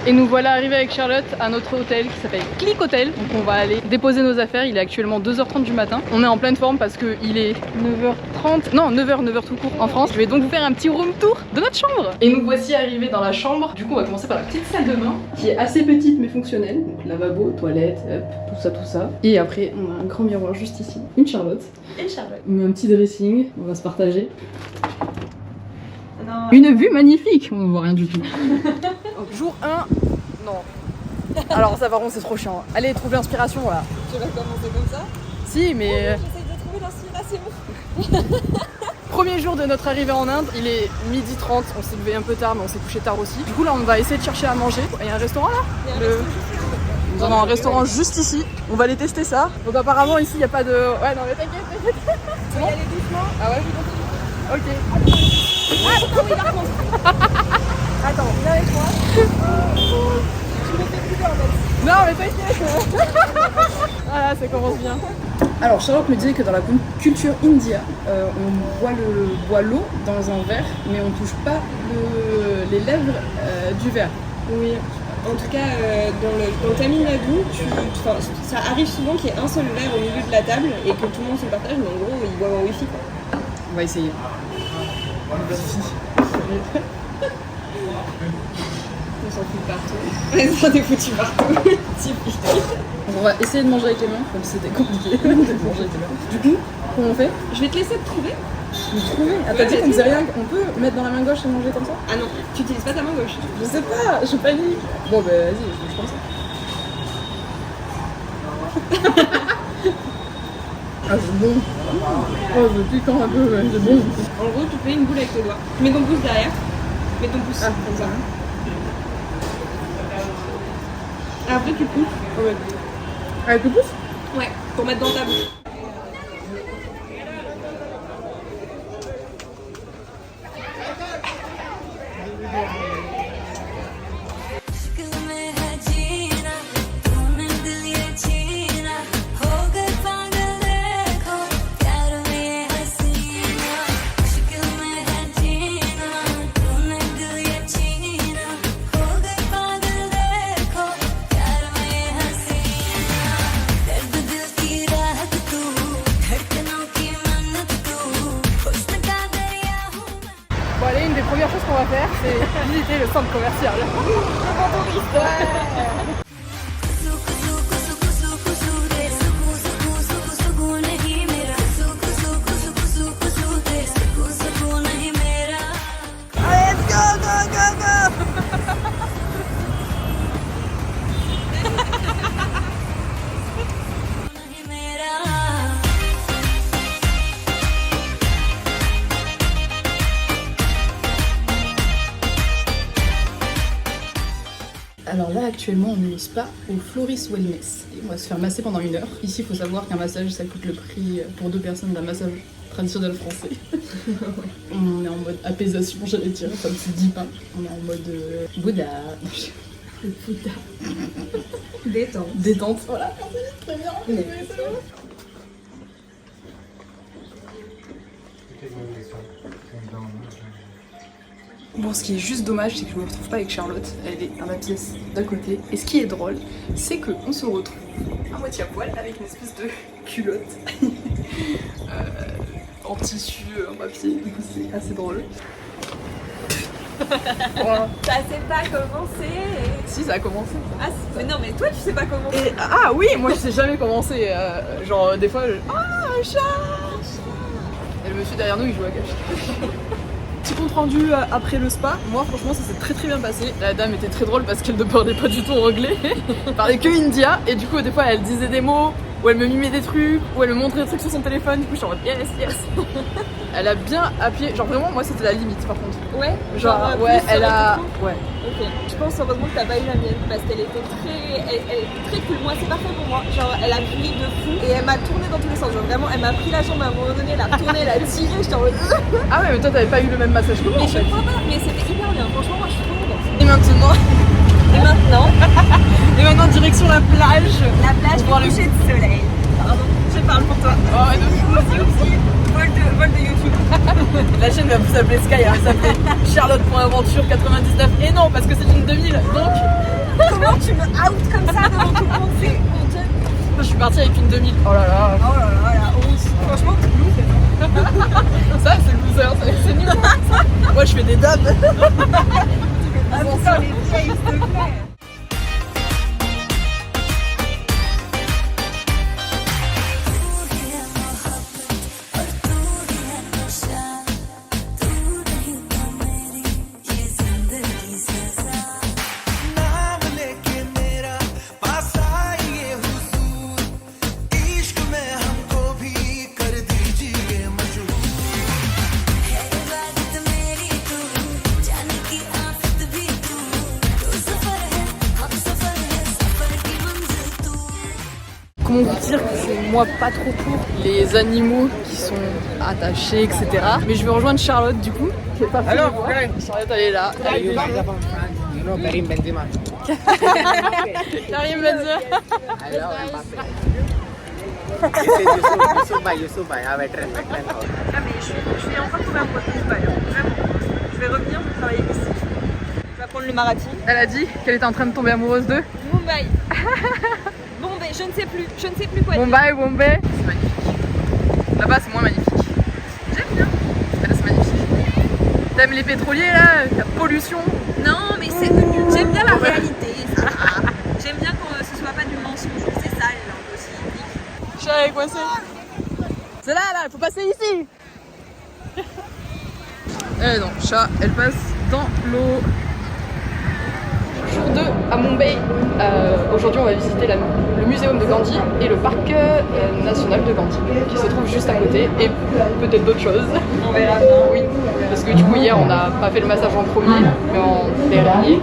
Et nous voilà arrivés avec Charlotte à notre hôtel qui s'appelle Click Hotel. Donc on va aller déposer nos affaires, il est actuellement 2h30 du matin. On est en pleine forme parce qu'il est 9h30, non 9h tout court en France. Je vais donc vous faire un petit room tour de notre chambre. Et nous voici arrivés dans la chambre. Du coup on va commencer par la petite salle de bain qui est assez petite mais fonctionnelle. Donc lavabo, toilette, hop, tout ça. Et après on a un grand miroir juste ici. Une Charlotte. Et Charlotte. Un petit dressing, on va se partager. Non. Une vue magnifique, on ne voit rien du tout. Jour 1, non. Alors ça par contre c'est trop chiant. Allez, trouver l'inspiration là. Tu vas commencer comme ça? Si, mais... J'essaye de trouver l'inspiration. Premier jour de notre arrivée en Inde, il est 12h30, on s'est levé un peu tard mais on s'est couché tard aussi. Du coup là on va essayer de chercher à manger. Il y a un restaurant là? Nous avons un restaurant juste ici, on va aller tester ça. Donc apparemment ici il n'y a pas de... Ouais non mais t'inquiète. On va y aller doucement. Ah ouais, je continue. Ok. Ah putain oui par contre. Attends, viens avec moi. Tu me fais plus peur même. Non mais t'inquiète. Voilà, ça commence bien. Alors Charlotte me disait que dans la culture india, on boit l'eau dans un verre, mais on touche pas les lèvres du verre. Oui. En tout cas, dans le Tamil Nadu, ça arrive souvent qu'il y ait un seul verre au milieu de la table et que tout le monde se le partage, mais en gros, ils boivent en wifi quoi. On va essayer. On s'en fout partout. Ils sont des foutus partout. Typique. On va essayer de manger avec les mains, comme c'était compliqué de manger avec les mains. Du coup, comment on fait? Je vais te laisser te trouver. Vous trouvez? Ah, t'as dit qu'on faisait rien, on peut mettre dans la main gauche et manger comme ça? Ah non, tu utilises pas ta main gauche. Je sais pas, je panique. Bon bah vas-y, je mange comme ça. Ah c'est bon. Oh c'est piquant un peu, mais c'est bon. En gros, tu fais une boule avec tes doigts. Tu mets ton pouce derrière. Mets ton pouce comme ça. Après tu pousses. Ouais. Avec le pouce? Ouais, pour mettre dans ta bouche. Bon allez, une des premières choses qu'on va faire, c'est visiter le centre commercial. Alors là actuellement on est au spa au Floris Wellness et on va se faire masser pendant 1 heure. Ici il faut savoir qu'un massage ça coûte le prix pour 2 personnes d'un massage traditionnel français. On est en mode apaisation, j'allais dire, comme c'est dit pas. On est en mode Bouddha. Bouddha. Détente. Détente, voilà. Très bien. Oui. Bon, ce qui est juste dommage, c'est que je me retrouve pas avec Charlotte. Elle est à ma pièce d'à côté. Et ce qui est drôle, c'est qu'on se retrouve à moitié à poil avec une espèce de culotte en tissu, en papier. Du coup, c'est assez drôle. Voilà. Ça s'est pas commencé. Si, ça a commencé. Ah, mais non, mais toi tu sais pas comment. Et, ah oui, moi je sais jamais commencer. Genre, des fois, ah, un chat. Et le monsieur derrière nous, il joue à cache. Petit compte rendu après le spa, moi franchement ça s'est très bien passé. La dame était très drôle parce qu'elle ne parlait pas du tout anglais, elle parlait que india et du coup des fois elle disait des mots ou elle me mimait des trucs ou elle me montrait des trucs sur son téléphone, du coup je suis en mode yes. Elle a bien appuyé, genre vraiment moi c'était la limite par contre. Ouais, genre ouais elle a... Ouais. Ok, je pense heureusement que t'as pas eu la mienne parce qu'elle était elle était très cool, moi c'est parfait pour moi. Genre elle a crié de fou et elle m'a tourné dans tous les sens, genre vraiment elle m'a pris la jambe à un moment donné, elle a retourné, elle a tiré, j'étais en mode... Ah ouais mais toi t'avais pas eu le même massage que moi Mais en je fait. crois pas, mais c'était hyper bien, franchement moi je suis trop contente. Et maintenant Et maintenant direction la plage. La plage pour le coucher de soleil. Pardon, je parle pour toi. Oh de fou. Aussi, vol de YouTube. La chaîne va vous s'appeler Sky, elle va s'appeler Charlotte.aventure 99. Et non, parce que c'est une 2000, donc Comment tu me out comme ça devant tout le monde? C'est honteux. Je suis partie avec une 2000. Oh là là. Oh là là, la honte. Franchement, c'est lourd. Ça, c'est loser, c'est nul. Moi, je fais des dabs. Ah bon, ça, les vieilles, s'il te plaît. Comment vous dire que c'est moi pas trop pour les animaux qui sont attachés, etc. Mais je vais rejoindre Charlotte du coup. Alors, Charlotte elle est là. you know Karim Benzema. Karim Benzema. I love Mbappé. Yusuf Bhai, veteran. Ah mais je suis encore tombée amoureuse de Dubaï, vraiment. Je vais revenir, je vais travailler ici. Je vais apprendre le marathi. Elle a dit qu'elle était en train de tomber amoureuse d'eux. Mumbai. Bombay, je ne sais plus quoi dire. Bombay. C'est magnifique. Là-bas c'est moins magnifique. J'aime bien. Là c'est magnifique. T'aimes les pétroliers là, la pollution? Non mais j'aime bien la réalité. J'aime bien que ce soit pas du mensonge, c'est ça les langues aussi. Chat est coincé. C'est là, il faut passer ici. Eh non, chat, elle passe dans l'eau. Jour 2 à Mumbai. Aujourd'hui, on va visiter le muséum de Gandhi et le parc national de Gandhi, qui se trouve juste à côté, et peut-être d'autres choses. On verra. Oui, parce que du coup, hier, on n'a pas fait le massage en premier, mais en dernier. Et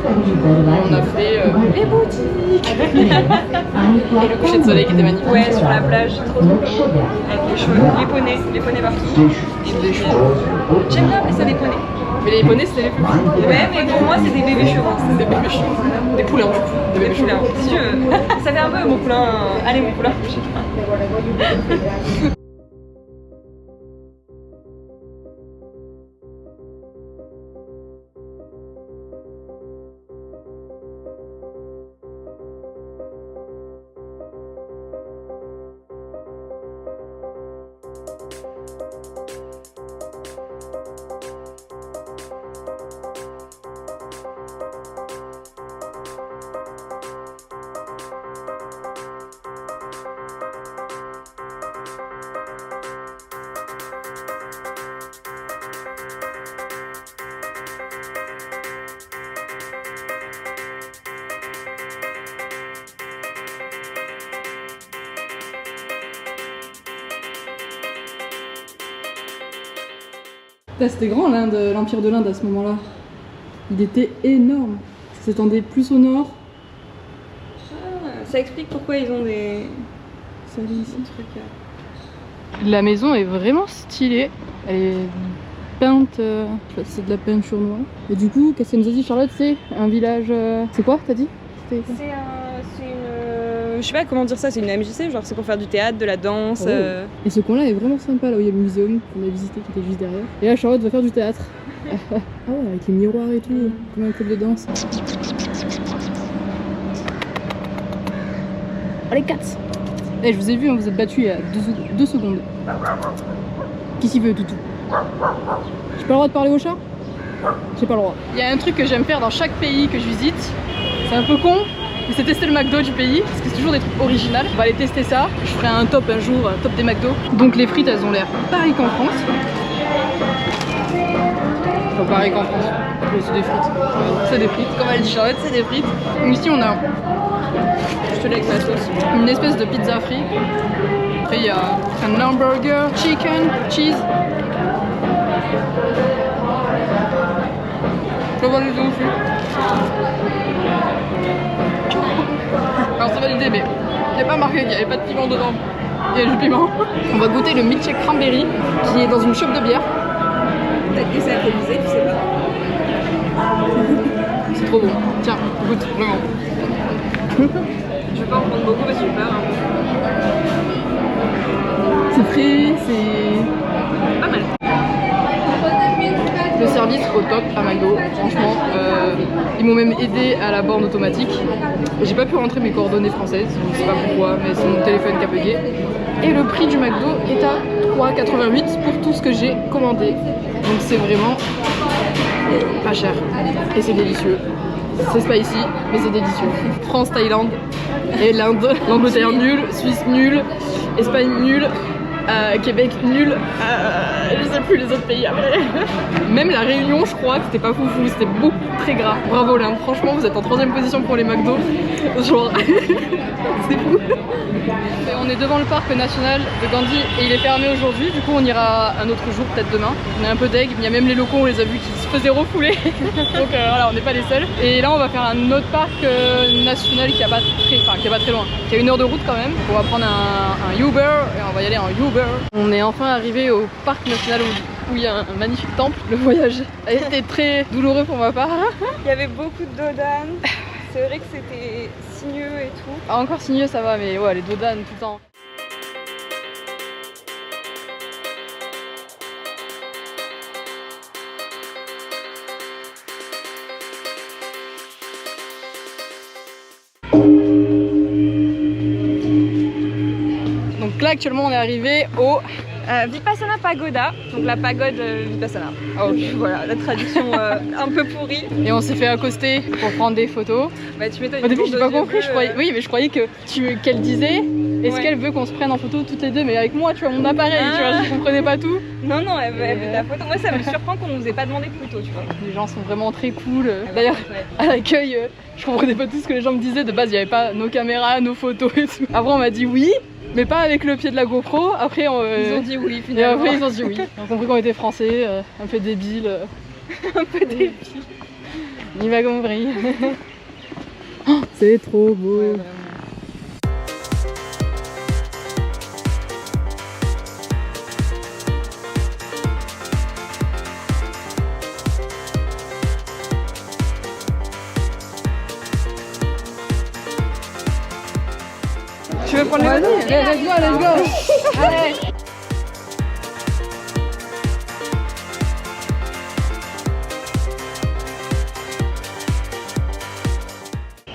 on a fait les boutiques et le coucher de soleil qui était magnifique. Ouais, sur la plage, trop beau. Avec les cheveux, les poneys partout. Des chevaux. J'aime bien appeler ça des poneys. Mais les poneys, c'était les plus petits. Ouais, mais pour moi, c'est des bébés chevaux. Des bébés chevaux. Des poulains, du coup. Des bébés Poulains. chevaux. Si tu veux. Ça fait un peu mon poulain. Allez, mon poulain. C'était grand l'Inde, l'Empire de l'Inde à ce moment-là. Il était énorme. Ça s'étendait plus au nord. Ça explique pourquoi ils ont des Ça vient ici. trucs. La maison est vraiment stylée. Elle est peinte. Je sais pas si c'est de la peinture noire. Et du coup, qu'est-ce qu'elle nous a dit, Charlotte? C'est un village. C'est quoi, t'as dit? C'est une. Je sais pas comment dire ça, c'est une MJC, genre c'est pour faire du théâtre, de la danse. Oh. Et ce coin-là est vraiment sympa, là où il y a le muséum qu'on a visité qui était juste derrière. Et là, Charlotte va faire du théâtre. Ah ouais, avec les miroirs et tout, comme un club de danse. Allez, 4. Eh, je vous ai vu, hein, vous êtes battus il y a 2 secondes. Qui s'y veut, toutou? J'ai pas le droit de parler au chat? J'ai pas le droit. Il y a un truc que j'aime faire dans chaque pays que je visite. C'est un peu con, mais c'est tester le McDo du pays, parce que c'est toujours des trucs originaux. On va aller tester ça. Je ferai un top un jour, un top des McDo. Donc les frites, elles ont l'air pareil qu'en France. Enfin, pareil qu'en France. Ouais, c'est des frites. C'est des frites, comme elle dit Charlotte, c'est des frites. Ici, on a Je te l'ai avec ma sauce. une espèce de pizza frite. Après, il y a un hamburger, chicken, cheese. Je vais voir les deux aussi. Alors c'est validé, mais il n'y a pas marqué qu'il n'y avait pas de piment dedans. Il y a du piment. On va goûter le milkshake cranberry qui est dans une shop de bière. Peut-être que c'est alcoolisé, tu sais pas. C'est trop bon. Tiens, goûte, vraiment. Je vais pas en prendre beaucoup parce que j'ai peur. C'est frais, c'est... Pas mal. Le service au top à McDo, franchement. Ils m'ont même aidé à la borne automatique. J'ai pas pu rentrer mes coordonnées françaises, je sais pas pourquoi, mais c'est mon téléphone qui a bugué. Et le prix du McDo est à 3,88 pour tout ce que j'ai commandé. Donc c'est vraiment pas cher. Et c'est délicieux. C'est spicy, mais c'est délicieux. France, Thaïlande et l'Inde. L'Angleterre nul, Suisse nul, Espagne nul, Québec nul, je sais plus les autres pays après. Même la Réunion, je crois que c'était pas foufou, c'était beaucoup très gras. Bravo l'Inde, franchement vous êtes en 3ème position pour les McDo. Genre, c'est fou. Et on est devant le parc national de Gandhi et il est fermé aujourd'hui, du coup on ira un autre jour, peut-être demain. On est un peu deg, il y a même les locaux, on les a vus qui se faisaient refouler. Donc voilà, on n'est pas les seuls. Et là on va faire un autre parc national qui a pas très loin, qui a 1 heure de route quand même. On va prendre un Uber et on va y aller en Uber. On est enfin arrivé au parc national où il y a un magnifique temple. Le voyage a été très douloureux pour ma part. Il y avait beaucoup de dodanes. C'est vrai que c'était sinueux et tout. Ah, encore sinueux ça va, mais ouais, les dodanes tout le temps. Donc là actuellement on est arrivé au Vipassana Pagoda, donc la pagode Vipassana. Oh, voilà, la traduction un peu pourrie. et on s'est fait accoster pour prendre des photos. Bah, tu m'étonnes. Au début j'ai pas compris, je croyais, oui mais je croyais que qu'elle disait est-ce Ouais. qu'elle veut qu'on se prenne en photo toutes les deux, mais avec moi tu vois mon appareil, tu vois, je comprenais pas tout. Non, non, elle veut ta photo. Moi, ça me surprend qu'on nous ait pas demandé de photo, tu vois. Les gens sont vraiment très cool. D'ailleurs Ouais. à l'accueil je comprenais pas tout ce que les gens me disaient, de base il y avait pas nos caméras, nos photos et tout. Après on m'a dit oui, mais pas avec le pied de la GoPro. Après Ils ont dit oui, et finalement. après ils ont dit oui. On a compris qu'on était français, un peu débile. un peu débile. Il m'a compris. Oh, c'est trop beau. Tu veux prendre les Vas-y, let's go, let's go. Allez.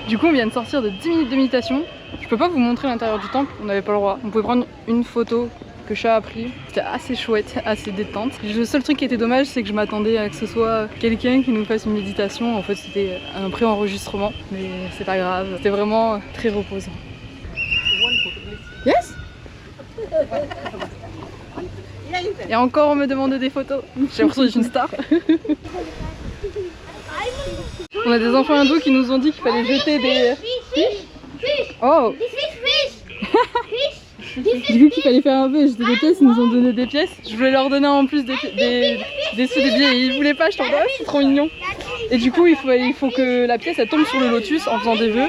Du coup on vient de sortir de 10 minutes de méditation. Je peux pas vous montrer l'intérieur du temple, on n'avait pas le droit. On pouvait prendre une photo que Chat a pris. C'était assez chouette, assez détente. Le seul truc qui était dommage, c'est que je m'attendais à que ce soit quelqu'un qui nous fasse une méditation. En fait c'était un pré-enregistrement, mais c'est pas grave. C'était vraiment très reposant. Yes. Et encore on me demande des photos. J'ai l'impression d'être une star. On a des enfants hindous qui nous ont dit qu'il fallait jeter des... Oh. Du coup qu'il fallait faire un peu, jeter des pièces, ils nous ont donné des pièces. Je voulais leur donner en plus des sous, des billets, et ils voulaient pas, je t'en donne, c'est trop mignon. Et du coup il faut que la pièce elle tombe sur le lotus en faisant des vœux.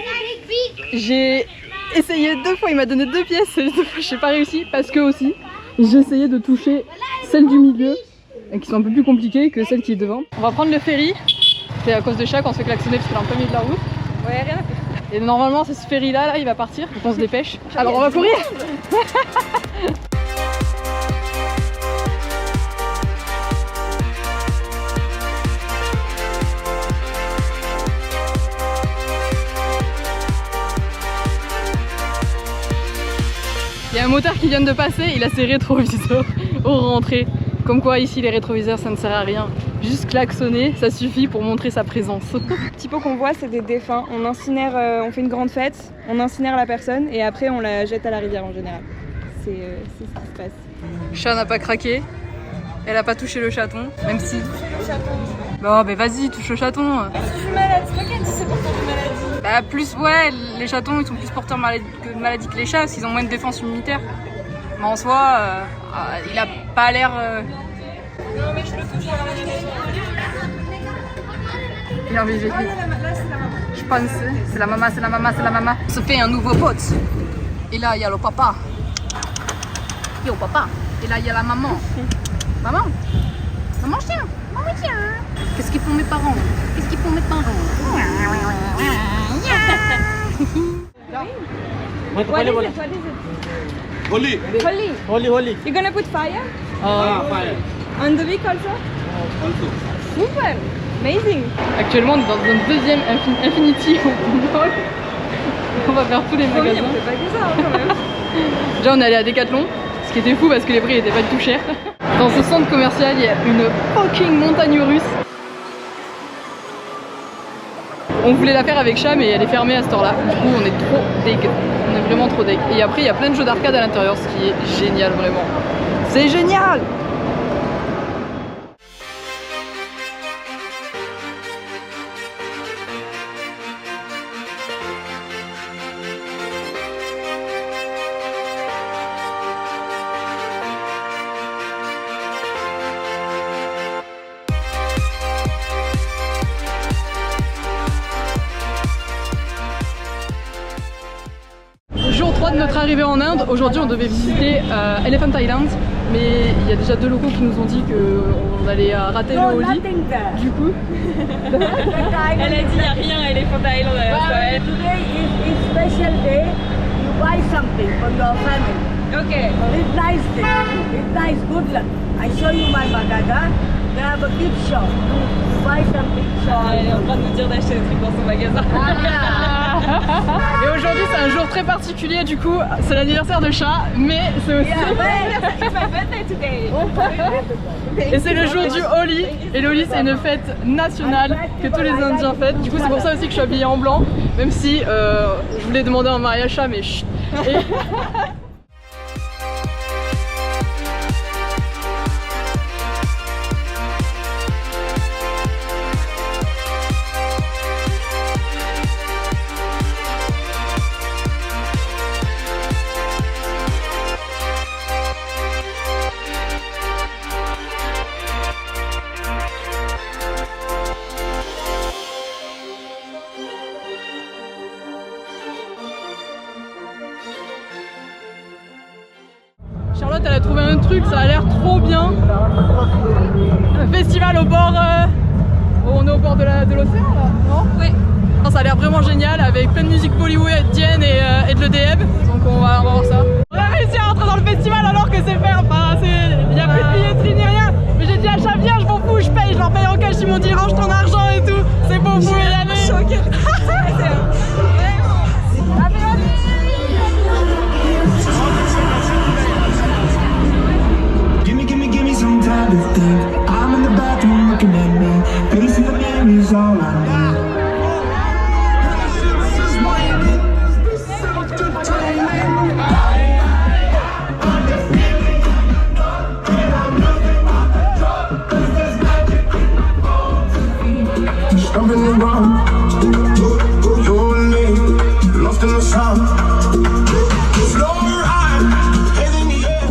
J'ai essayé 2 fois, il m'a donné 2 pièces, et 2 fois j'ai pas réussi parce que aussi j'ai essayé de toucher celle du milieu, et qui sont un peu plus compliquées que celle qui est devant. On va prendre le ferry, c'est à cause de Chat qu'on se fait klaxonner parce qu'il est en plein milieu de la route. Ouais, rien à faire. Et normalement c'est ce ferry là, il va partir, donc on se dépêche. Alors on va courir. Il y a un motard qui vient de passer, il a ses rétroviseurs au rentrée. Comme quoi ici les rétroviseurs ça ne sert à rien. Juste klaxonner, ça suffit pour montrer sa présence. Le petit pot qu'on voit, c'est des défunts. On incinère, on fait une grande fête, on incinère la personne et après on la jette à la rivière en général. C'est ce qui se passe. Chat n'a pas craqué, elle a pas touché le chaton, même si... Le chaton. Bon bah vas-y, touche le chaton. Je suis malade, c'est toi qui as dit c'est porteur de maladie. Bah plus, ouais, les chatons ils sont plus porteurs de maladie que les chats, parce qu'ils ont moins de défense immunitaire. Mais en soi, il a pas l'air... Non mais je le touche à la rivière. Il a envie de Ah là, là c'est la maman. Je pense, c'est la maman, c'est la maman, c'est la maman. On se fait un nouveau pote. Et là, il y a le papa. Yo, papa. Et là, il y a la maman. Maman. Maman, tiens. Maman, tiens. Qu'est-ce qu'ils font mes parents? Qu'est-ce qu'ils font mes parents? What is it? What is it? Holy. Holy. Holy. You're gonna put fire Fire. on the week also? Also. Super, amazing. Actuellement, on est dans un deuxième Infinity Mall. On va faire tous les Oui, magasins. on fait pas que ça hein, quand même. Déjà, on est allé à Decathlon, ce qui était fou parce que les prix étaient pas du tout chers. Dans ce centre commercial, il y a une fucking montagne russe. On voulait la faire avec Cham mais elle est fermée à ce temps-là. Du coup, on est trop deg. On est vraiment trop deg. Et après, il y a plein de jeux d'arcade à l'intérieur, ce qui est génial vraiment. C'est génial! Jour 3 de notre arrivée en Inde, aujourd'hui on devait visiter Elephant Island, mais il y a déjà 2 locaux qui nous ont dit qu'on allait rater le Holi. Du coup, Elle a dit il n'y a rien à Elephant Island. Today is special day. You buy something for your family. Ok. It's nice day. It's nice. Good luck. I show you my magasin. They have a gift shop. You buy something. Elle est en train de nous dire d'acheter des trucs dans son magasin. et aujourd'hui c'est un jour très particulier, du coup c'est l'anniversaire de Chat, mais c'est aussi... It's my birthday today. Et c'est le jour du Holi, et le Holi c'est une fête nationale que tous les Indiens fêtent. Du coup c'est pour ça aussi que je suis habillée en blanc, même si je voulais demander en mariage Chat, mais chut. Et... Charlotte elle a trouvé un truc, ça a l'air trop bien. Un festival au bord... on est au bord de l'océan là, non? Oui. Ça a l'air vraiment génial avec plein de musique bollywoodienne et de l'EDM. Donc on va voir ça. On a réussi à rentrer dans le festival alors que c'est fermé, enfin il n'y a plus de billetterie ni rien. Mais j'ai dit à Chat, viens, je m'en fous, je paye, je leur paye en cash, ils m'ont dit range ton argent et tout. C'est bon, vous pouvez y aller. Choquée. Give me some time to think. I'm in the bathroom looking at me. Pacing the memories all I need. Stumbling around, your name, lost in the sound. Slow ride, head in the air.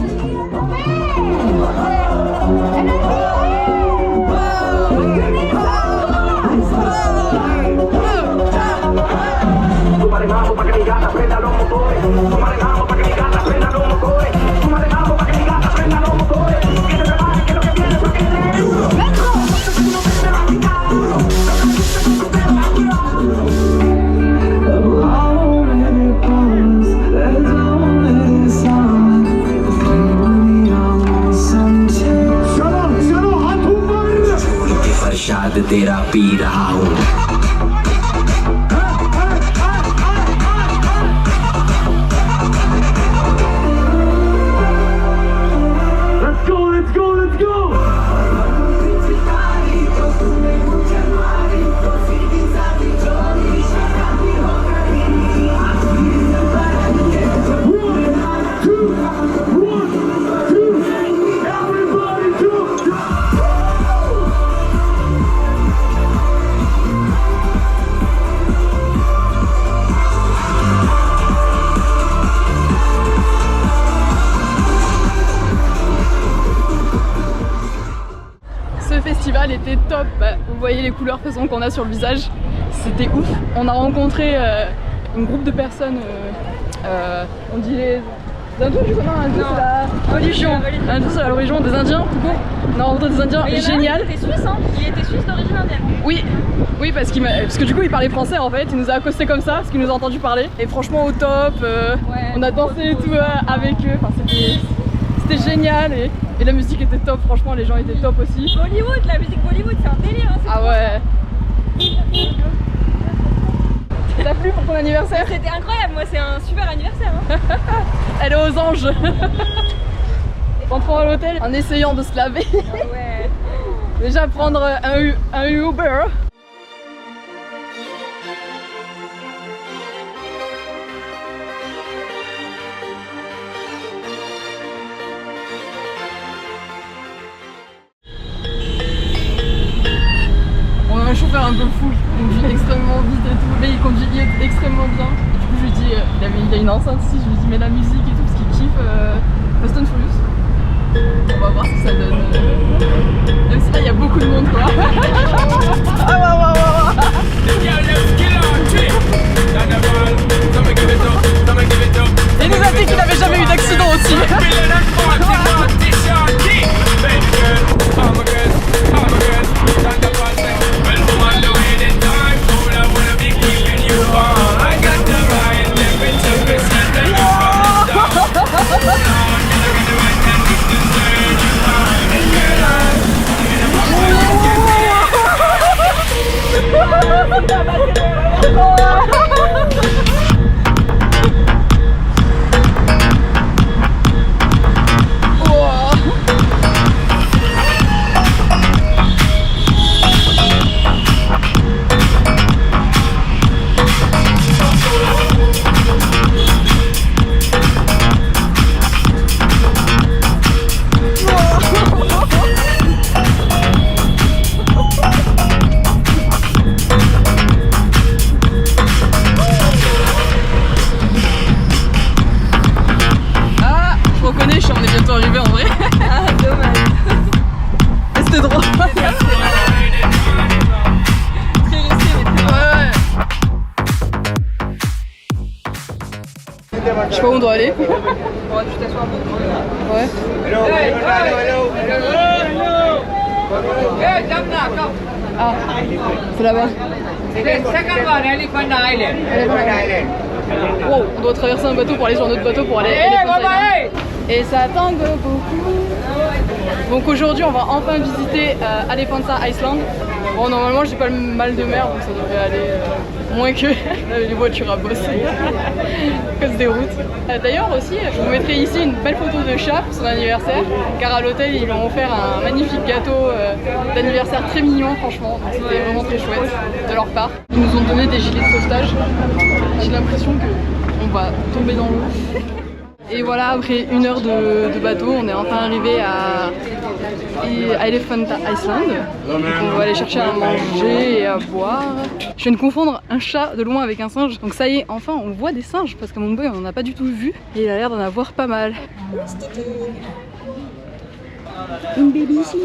शायद तेरा पी रहा हूँ Let's go, let's go, let's go! festival était top. Bah, vous voyez les couleurs de toute façon qu'on a sur le visage, c'était ouf. On a rencontré un groupe de personnes, on dit les hindous, du coup, non, hindous, c'est la religion. Hindous, c'est la religion des Indiens, du coup. On a rencontré des Indiens génial. Il était suisse, hein. Il était suisse d'origine indienne. Oui, oui, parce que du coup il parlait français en fait, il nous a accosté comme ça, parce qu'il nous a entendu parler. Et franchement au top, on a dansé et tout avec eux, enfin, c'était génial. Et Et la musique était top, franchement les gens étaient top aussi. Bollywood, la musique Bollywood, c'est un délire. Hein, Ah ouais. T'as plu pour ton anniversaire? c'était incroyable, moi c'est un super anniversaire. Hein. Elle est aux anges. Entrons à l'hôtel en essayant de se laver. Ah ouais. Déjà prendre un Uber. On a un chauffeur un peu fou, il conduit extrêmement vite et tout, mais il conduit extrêmement bien. Du coup je lui dis, il y a une enceinte ici, je lui dis mets la musique et tout parce qu'il kiffe Fast and Furious. On va voir ce que ça donne. Même si là il y a beaucoup de monde quoi. Il nous a dit qu'il n'avait jamais eu d'accident aussi. Je sais pas où on doit aller. Bon, tu t'assois un peu. Ouais. Ah, c'est là-bas. Wow, on doit traverser un bateau pour aller sur un autre bateau pour aller à Elephant Island. Et ça tangue beaucoup. Donc aujourd'hui on va enfin visiter Elephant Island. Bon normalement j'ai pas le mal de mer donc ça devrait aller moins que les voitures à bosser à cause des routes. D'ailleurs aussi je vous mettrai ici une belle photo de chat pour son anniversaire car à l'hôtel ils lui ont offert un magnifique gâteau d'anniversaire très mignon franchement, donc c'était vraiment très chouette de leur part. Ils nous ont donné des gilets de sauvetage, j'ai l'impression qu'on va tomber dans l'eau. Et voilà, après 1 heure de bateau, on est enfin arrivé à Elephant Island. Donc on va aller chercher à manger et à boire. Je viens de confondre un chat de loin avec un singe. Donc ça y est, enfin on voit des singes parce qu'à mon boy on n'en a pas du tout vu. Et il a l'air d'en avoir pas mal. Une baby ici.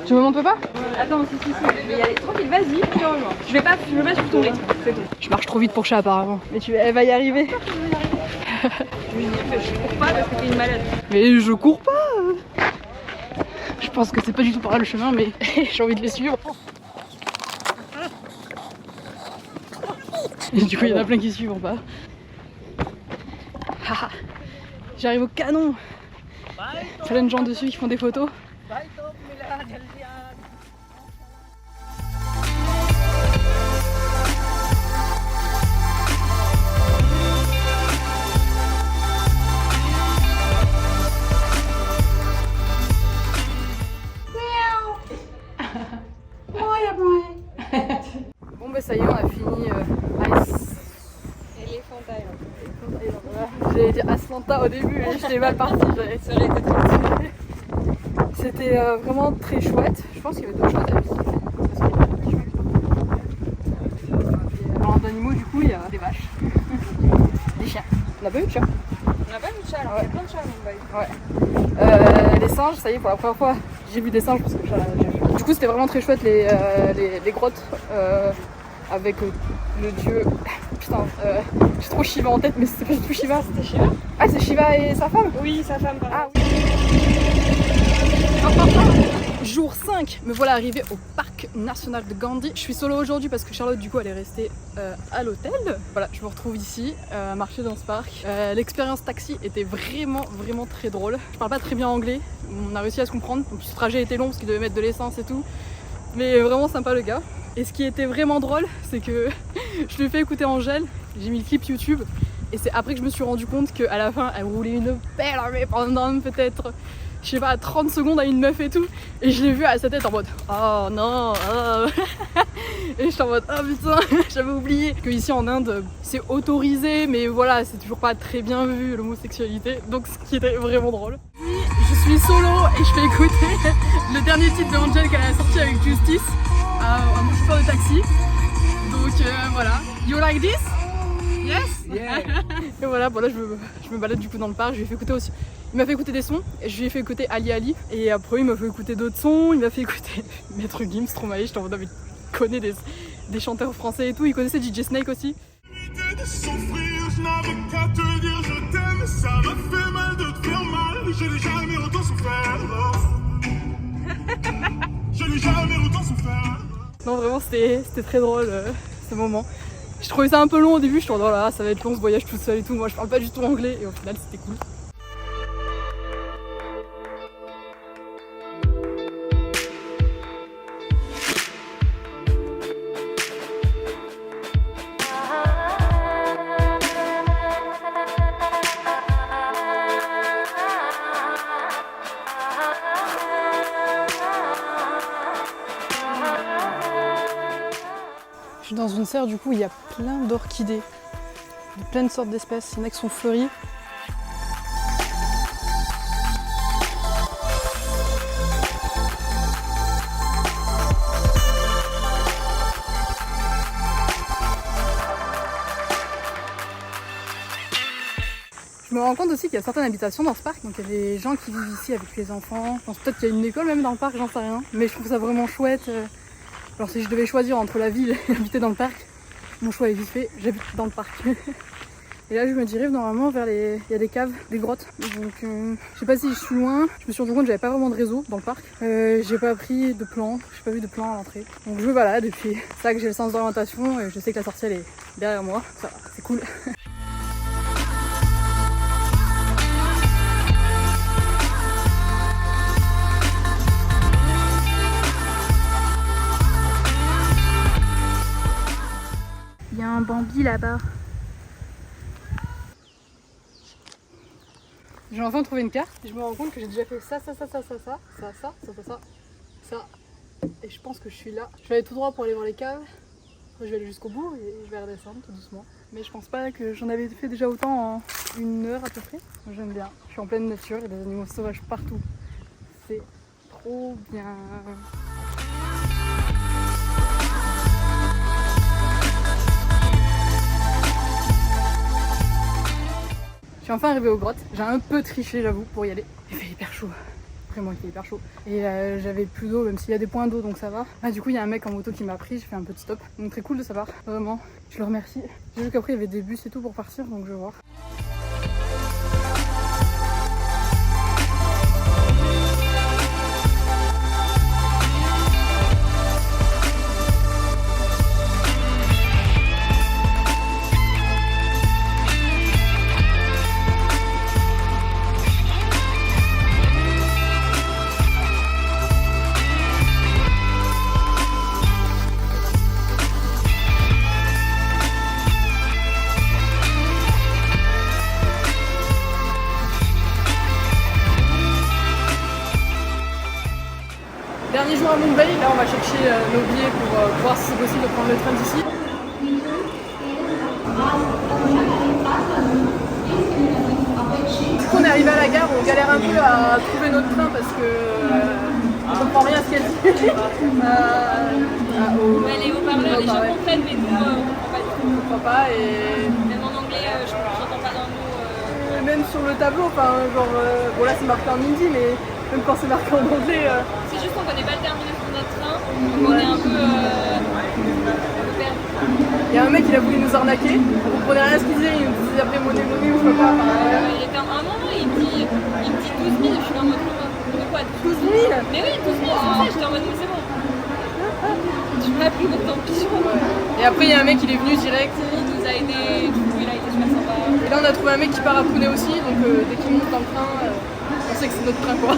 Tu me montres pas? Attends, si, je vais y aller tranquille, vas-y, tu rejoins. Je vais pas suivre ton rythme, c'est tout. Je marche trop vite pour chat apparemment. Mais elle va y arriver. Je lui dis que je cours pas parce que t'es une malade. Mais je cours pas. Je pense que c'est pas du tout par là le chemin, mais j'ai envie de les suivre. Et du coup, il y en a plein qui suivent en bas. J'arrive au canon. Plein de gens dessus qui font des photos. au début et j'étais mal partie. Ça aurait été très... C'était vraiment très chouette. Je pense qu'il y avait d'autres choses à visiter. En d'animaux, du coup, il y a des vaches, des chiens. On a pas eu de chat. On n'a pas vu de chat, alors il y a plein de chats à Mumbai. Ouais. Les singes, ça y est, pour la première fois, j'ai vu des singes parce que le chat là, j'ai vu. Du coup, c'était vraiment très chouette les grottes avec le dieu. Putain, j'ai trop Shiva en tête, mais c'était pas du tout Shiva. C'était Shiva. Ah, c'est Shiva et sa femme. Oui, sa femme. Ah oui. Jour 5, me voilà arrivée au parc national de Gandhi. Je suis solo aujourd'hui parce que Charlotte du coup elle est restée à l'hôtel. Voilà, je me retrouve ici à marcher dans ce parc. L'expérience taxi était vraiment très drôle. Je parle pas très bien anglais, on a réussi à se comprendre. Donc ce trajet était long parce qu'il devait mettre de l'essence et tout. Mais vraiment sympa le gars. Et ce qui était vraiment drôle, c'est que je lui ai fait écouter Angèle, j'ai mis le clip YouTube. Et c'est après que je me suis rendu compte qu'à la fin elle roulait une pelle mais pendant peut-être... je sais pas, 30 secondes à une meuf et tout, et je l'ai vu à sa tête en mode oh non, oh. Et j'étais en mode oh putain, j'avais oublié que ici en Inde c'est autorisé, mais voilà, c'est toujours pas très bien vu l'homosexualité, donc ce qui était vraiment drôle. Je suis solo et je fais écouter le dernier titre de Angel qu'elle a sorti avec Justice à mon chauffeur de taxi, donc voilà. You like this? Yes? Yeah. Et voilà, bon là je me balade du coup dans le parc, je lui ai fait écouter aussi. Il m'a fait écouter des sons, et je lui ai fait écouter Ali Ali, et après il m'a fait écouter d'autres sons, il m'a fait écouter Maître Gims, Stromae, j'étais en mode mais il connaît des chanteurs français et tout, il connaissait DJ Snake aussi. De souffrir, je n'avais qu'à te dire je t'aime, ça m'a fait mal de te faire mal, je n'ai jamais autant souffert. Je n'ai jamais autant souffert. Non vraiment c'était très drôle ce moment. Je trouvais ça un peu long au début, je me suis dit oh là ça va être long ce voyage tout seul et tout, moi je parle pas du tout anglais et au final c'était cool. Je suis dans une serre du coup, il y a plein d'orchidées, de plein de sortes d'espèces, il y en a qui sont fleuries. Je me rends compte aussi qu'il y a certaines habitations dans ce parc, donc il y a des gens qui vivent ici avec les enfants. Je pense peut-être qu'il y a une école même dans le parc, j'en sais rien, mais je trouve ça vraiment chouette. Alors si je devais choisir entre la ville et habiter dans le parc, mon choix est vite fait, j'habite dans le parc. Et là je me dirige normalement vers les... il y a des caves, des grottes. Donc je sais pas si je suis loin, je me suis rendu compte que j'avais pas vraiment de réseau dans le parc. J'ai pas pris de plan, j'ai pas vu de plan à l'entrée. Donc je me balade et puis c'est ça que j'ai le sens d'orientation et je sais que la sortie elle est derrière moi. Ça va, c'est cool. Il y a un Bambi là-bas. J'ai enfin trouvé une carte et je me rends compte que j'ai déjà fait ça. Et je pense que je suis là. Je vais aller tout droit pour aller voir les caves. Après je vais aller jusqu'au bout et je vais redescendre tout doucement. Mais je pense pas que j'en avais fait déjà autant en 1 heure à peu près. J'aime bien. Je suis en pleine nature, il y a des animaux sauvages partout. C'est trop bien. Je suis enfin arrivée aux grottes, j'ai un peu triché j'avoue pour y aller. Il fait hyper chaud, vraiment il fait hyper chaud. Et j'avais plus d'eau, même s'il y a des points d'eau donc ça va. Ah, du coup il y a un mec en moto qui m'a pris, j'ai fait un petit stop. Donc très cool de sa part, vraiment, je le remercie. J'ai vu qu'après il y avait des bus et tout pour partir donc je vais voir. Dernier jour à Mumbai, là on va chercher nos billets pour voir si c'est possible de prendre le train d'ici. Du coup on est arrivé à la gare, on galère un peu à trouver notre train parce que on comprend rien à ce qu'elle dit. Ouais, les haut-parleurs, les gens comprennent, mais nous, on comprend pas du tout. On comprend pas et Même en anglais, j'entends pas d'un mot. même sur le tableau, enfin genre bon là c'est marqué en hindi mais même quand c'est marqué en anglais. C'est juste qu'on connaît pas le terminus de notre train, donc on est un peu perdu. Il y a un mec il a voulu nous arnaquer, on comprenait rien à ce qu'il disait, il nous disait après monnaie ou je sais pas. Il était un moment, il me dit 12 000, je suis en mode de quoi 12 000. Mais oui, 12 000, c'est ça, j'étais en mode c'est bon. Tu m'as pris votre temps pigeon. Et après il y a un mec il est venu direct. Il nous a aidé, du coup il a été super sympa. Et là on a trouvé un mec qui part à Pune aussi, donc dès qu'il monte dans le train, on sait que c'est notre train quoi.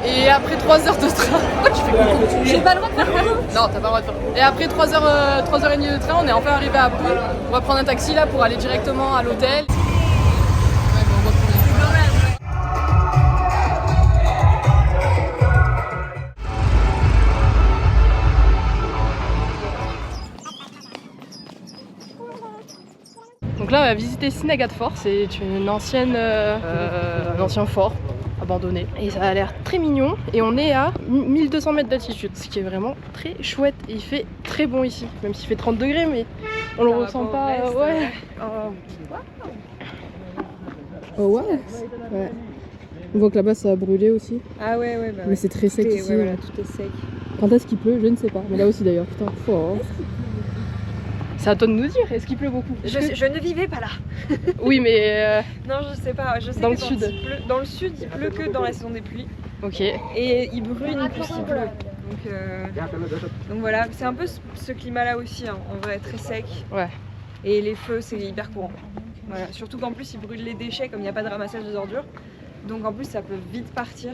Et après 3 heures de train, pourquoi tu fais coucou? J'ai pas le droit de faire quoi? Non, t'as pas le droit de faire. Et après 3h30 de train, on est enfin arrivé à Pune. On va prendre un taxi là pour aller directement à l'hôtel. Donc là, on va visiter Sinagat Fort. C'est un ancien fort abandonné. Et ça a l'air très mignon. Et on est à 1200 mètres d'altitude, ce qui est vraiment très chouette. Et il fait très bon ici, même s'il fait 30 degrés, mais on le ressent pas. Ouais. Oh ouais. Ouais. On voit que là-bas ça a brûlé aussi. Ah ouais, bah mais c'est très sec ici. Ouais, voilà, tout est sec. Quand est-ce qu'il pleut? Je ne sais pas. Mais là aussi d'ailleurs, putain, fort. C'est à toi de nous dire, est-ce qu'il pleut beaucoup? Je ne vivais pas là. Oui, mais. Non, je sais pas. Je sais dans que le sud. Dans le sud, il pleut que dans la saison des pluies. Ok. Et il brûle plus il pleut. Donc voilà, c'est un peu ce climat-là aussi, hein, en vrai, très sec. Ouais. Et les feux, c'est hyper courant. Voilà. Surtout qu'en plus, ils brûlent les déchets comme il n'y a pas de ramassage des ordures. Donc en plus, ça peut vite partir.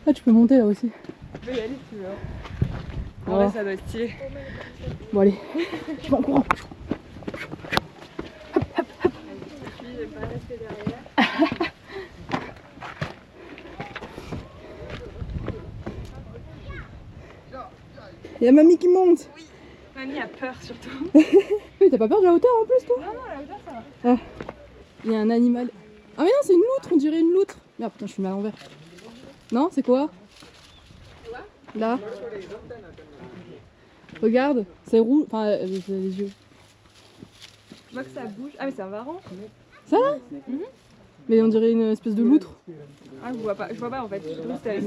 Ah, tu peux monter là aussi. Tu peux y aller si tu veux. En vrai, ça doit être stylé. Bon, allez, je vais en courant. Il y a mamie qui monte. Oui, mamie a peur surtout. Oui, t'as pas peur de la hauteur en plus toi? Non, la hauteur ça va. Ah. Il y a un animal. Ah mais non, c'est une loutre, on dirait une loutre. Merde, putain, je suis mal à l'envers. Non, c'est quoi? Là. Regarde, c'est rouge. Enfin, les yeux. Je vois que ça bouge. Ah mais c'est un varan. Ça là? Mais on dirait une espèce de loutre. Ah je vois pas en fait. Je trouve que c'était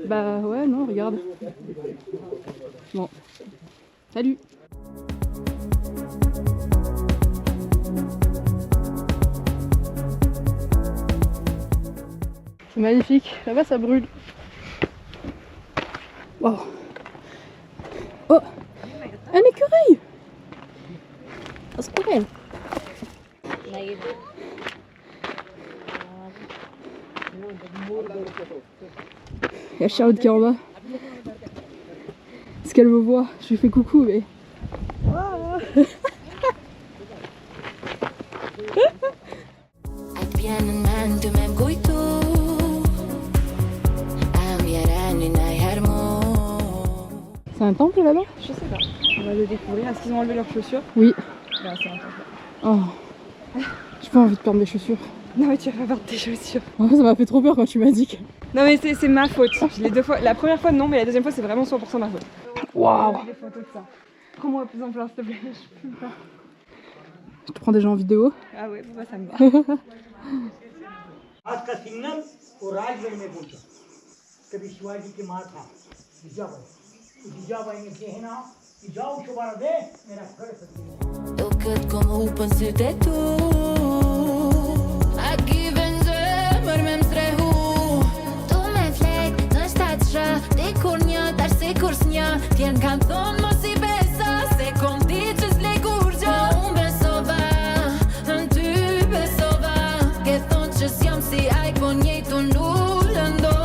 Bah ouais, non, regarde. Bon. Salut. C'est magnifique. Là-bas, ça brûle. Wow. Oh, un écureuil. Un squirrel. Il y a Charlotte qui est en bas. Est-ce qu'elle me voit? Je lui fais coucou, mais... C'est un temple là-bas? Je sais pas. On va le découvrir. Est-ce qu'ils ont enlevé leurs chaussures? Oui. Bah, c'est un temple. Oh. J'ai pas envie de perdre mes chaussures. Non mais tu vas pas perdre tes chaussures. En fait, ça m'a fait trop peur quand tu m'as dit que... Non mais c'est ma faute. Les deux fois, la première fois non, mais la deuxième fois c'est vraiment 100% ma faute. Waouh. Des photos de ça. Prends-moi plus en place s'il te plaît. Je peux pas. Je te prends déjà en vidéo. Ah ouais, bah, ça me va. आज का सिग्नल वो राजगढ़ में पहुंचा कभी शिवाजी की माँ था जिजाबाई ने कहना कि जाओ शुभारा दे मेरा घर सत्य Tocat como o panceteto Aqui venzem, mem strehu Tu me flej, në shtatë shra Ti kur një, tash si kur s'nja T'jen kanë thonë mos i besa Se kom ti që s'le kur gjo Unë besova, në ty besova Ke thonë që s'jam si aj po njejtu n'lullë ndo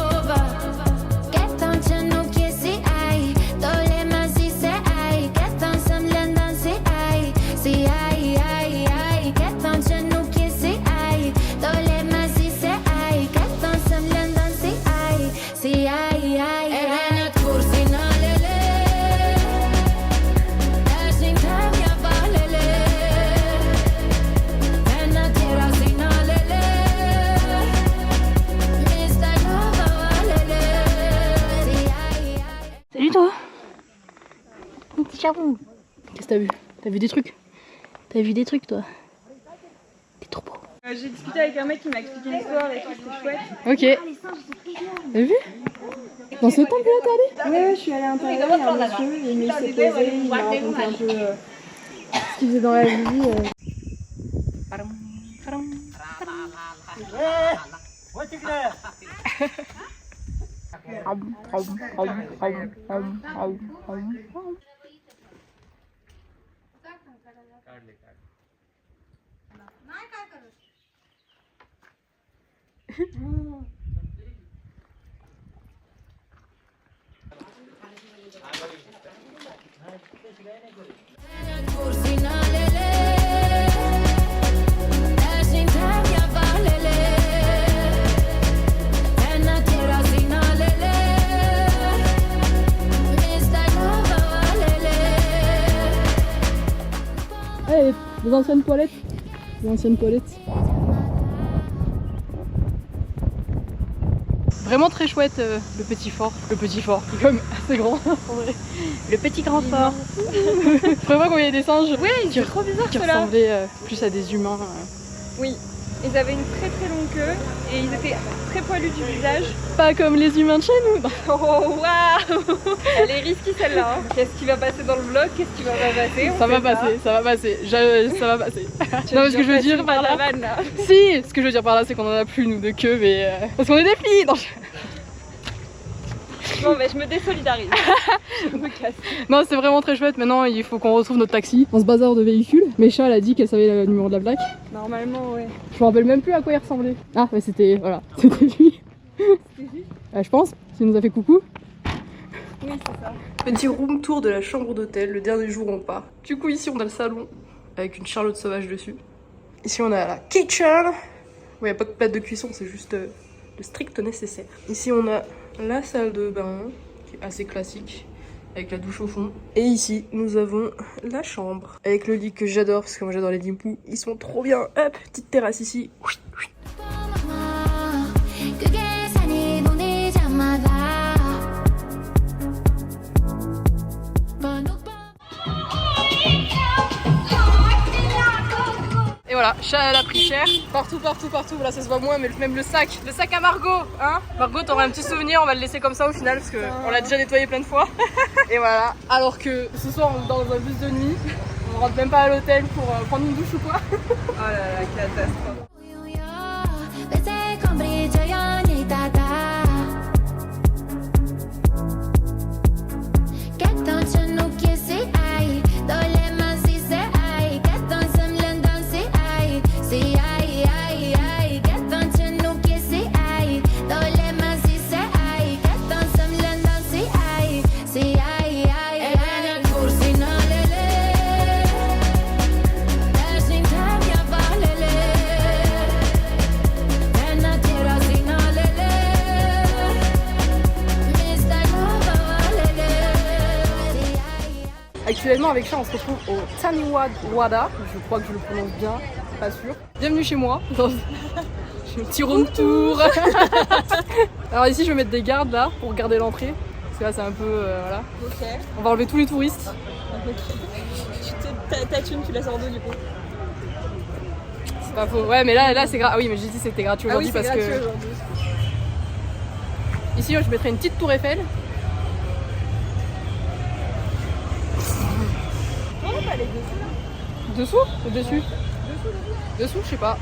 Ciao. Qu'est-ce que t'as vu? T'as vu des trucs? T'as vu des trucs toi? T'es trop beau. J'ai discuté avec un mec qui m'a expliqué l'histoire et tout, c'était chouette. Ok. T'as vu? Dans ce temple là t'es allé? Ouais, je suis allée à l'intérieur, il y a un monsieur, il s'est posé, il m'a raconté un peu Ce qu'il faisait dans la vie. Allez, les anciennes toilettes. Les anciennes toilettes. Vraiment très chouette le petit fort. Le petit fort, qui est comme assez grand en vrai. Le petit grand fort. Vraiment quand il y a des singes c'est trop bizarre qui ceux-là. ressemblaient plus à des humains. Oui, ils avaient une très très longue queue et ils étaient très poilus du visage. Pas comme les humains de chez nous. Oh waouh. Elle est risky celle-là. Hein. Qu'est-ce qui va passer dans le vlog? Qu'est-ce qui va pas passer? Ça va passer, ça va passer. Ça va passer. Non, mais ce que je veux dire par là. Si, ce que je veux dire par là, c'est qu'on en a plus nous de queue, mais parce qu'on est des filles. Donc... Bon, mais je me désolidarise. Je me casse. Non, c'est vraiment très chouette. Maintenant, il faut qu'on retrouve notre taxi dans ce bazar de véhicules. Mécha, elle a dit qu'elle savait le numéro de la plaque. Normalement, ouais. Je me rappelle même plus à quoi il ressemblait. Ah, mais c'était, voilà, c'était lui. Je pense, s'il nous a fait coucou. Oui, c'est ça. Petit room tour de la chambre d'hôtel, le dernier jour où on part. Du coup, ici, on a le salon avec une charlotte sauvage dessus. Ici, on a la kitchen. Il n'y a pas de plate de cuisson, c'est juste le strict nécessaire. Ici, on a la salle de bain, qui est assez classique, avec la douche au fond. Et ici, nous avons la chambre, avec le lit que j'adore, parce que moi j'adore les lits poux. Ils sont trop bien. Hop, petite terrasse ici. Et voilà, elle a pris cher. Partout, là ça se voit moins, mais même le sac à Margot, hein. Margot, t'auras un petit souvenir, on va le laisser comme ça au final, parce qu'on l'a déjà nettoyé plein de fois. Et voilà, alors que ce soir on est dans un bus de nuit, on rentre même pas à l'hôtel pour prendre une douche ou quoi. Oh là là, catastrophe. Actuellement avec Chat on se retrouve au Taniwha Wada, je crois que je le prononce bien, pas sûr. Bienvenue chez moi, dans un petit room tour. Alors ici je vais mettre des gardes là pour garder l'entrée, parce que là c'est un peu voilà. Ok. On va enlever tous les touristes. Ta thune tu la sors d'où du coup? C'est pas faux, ouais mais là c'est gratuit, oui mais j'ai dit c'était gratuit aujourd'hui parce que... Ici je mettrai une petite tour Eiffel. Dessous ou dessus? Dessous, je sais pas.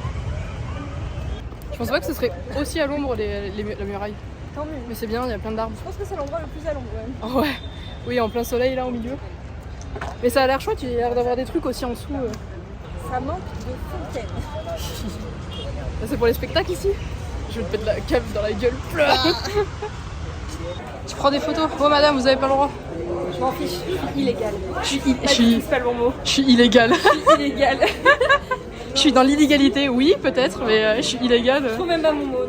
Je pense pas que ce serait aussi à l'ombre la muraille. Tant mieux. Mais c'est bien, il y a plein d'arbres. Je pense que c'est l'endroit le plus à l'ombre quand même. Oh ouais. Oui, en plein soleil là au milieu. Mais ça a l'air chouette, il y a l'air d'avoir des trucs aussi en dessous. Ça manque de fontaine. C'est pour les spectacles ici. Je vais te mettre la cave dans la gueule. Tu prends des photos? Oh madame, vous avez pas le droit. Je m'en fiche, je suis illégale. C'est pas le bon mot. Je suis illégale. Je suis illégale. Je suis dans l'illégalité, oui peut-être, mais je suis illégale. Je trouve même pas mon mot.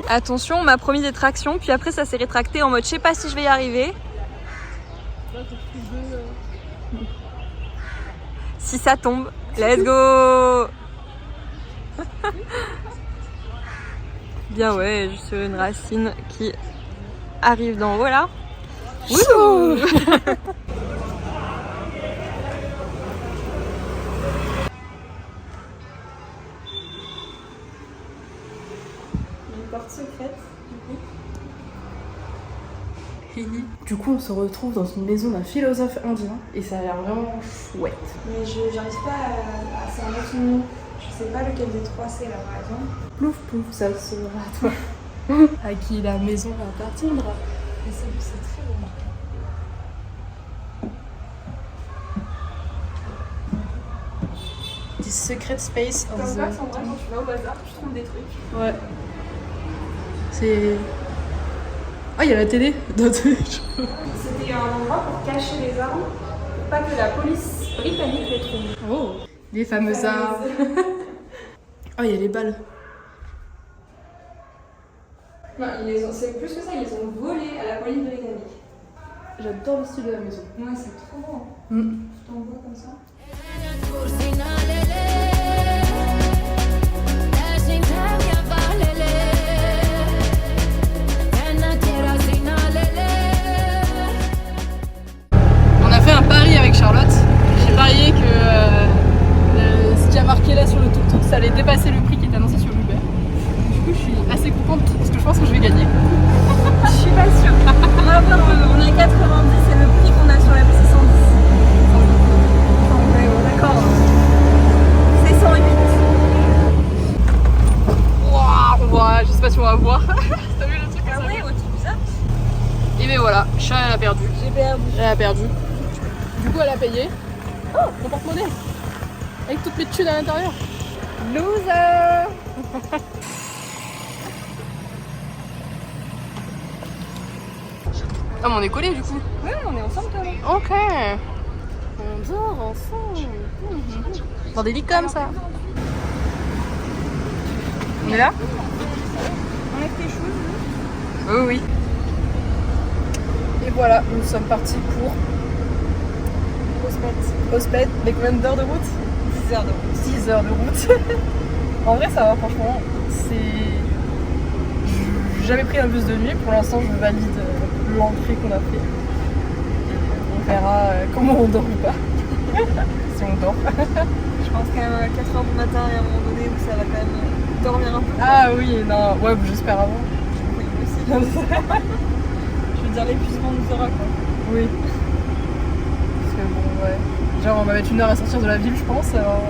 Attention, on m'a promis des tractions, puis après ça s'est rétracté en mode je sais pas si je vais y arriver. Si ça tombe, let's go. Bien ouais, je suis sur une racine qui arrive d'en haut là. Du coup, on se retrouve dans une maison d'un philosophe indien et ça a l'air vraiment chouette. Mais j'arrive pas à cerner son nom. Je sais pas lequel des trois c'est là par exemple. Plouf plouf, ça sera toi. À qui la maison appartiendra. Mais c'est très bon. This secret space of Comme the... ça, Sandra, quand tu vas au bazar, tu trouves des trucs. Ouais. C'est... Ah, il y a la télé. C'était un endroit pour cacher les armes, pour pas que la police britannique les trouve. Oh, les fameuses armes. Oh, il y a les balles. Non, c'est plus que ça, ils les ont volés à la police britannique. J'adore le style de la maison. Ouais, c'est trop beau. Je t'envoie comme ça. On a fait un pari avec Charlotte. J'ai parié que ce qui a marqué là sur le tuk-tuk, ça allait dépasser le prix qui est annoncé sur Uber. Du coup, je suis assez contente parce que je pense que je vais gagner. Je suis pas sûre. On va voir, on est 90 et le prix qu'on a sur la c'est 110. Ouais, d'accord. C'est 108. Waouh, je sais pas si on va voir. T'as vu le truc? Ah ouais, au-dessus de ça. Et ben voilà, Chat elle a perdu. J'ai perdu. Elle a perdu. Du coup, elle a payé. Oh, mon porte-monnaie. Avec toutes mes thunes à l'intérieur. Loser. Ah, mais on est collés du coup. Ouais, on est ensemble toi là. Ok. On dort ensemble. Dans des lits comme ça. On est là? On a tes choses. Oui, oui. Et voilà, nous sommes partis pour Ospet. Mais combien d'heures de route? 10 heures de route. 6 heures de route. En vrai, ça va, franchement. J'ai jamais pris un bus de nuit. Pour l'instant, je valide l'entrée qu'on a fait. On verra comment on dort ou pas. Si on dort. Je pense qu'à 4h du matin, il y a un moment donné où ça va quand même dormir un peu. Ah oui, non, ouais, j'espère avant. Oui, aussi. Je veux dire, l'épuisement nous aura quoi. Oui. Parce que bon, ouais. Genre, on va mettre 1 heure à sortir de la ville, je pense. Alors,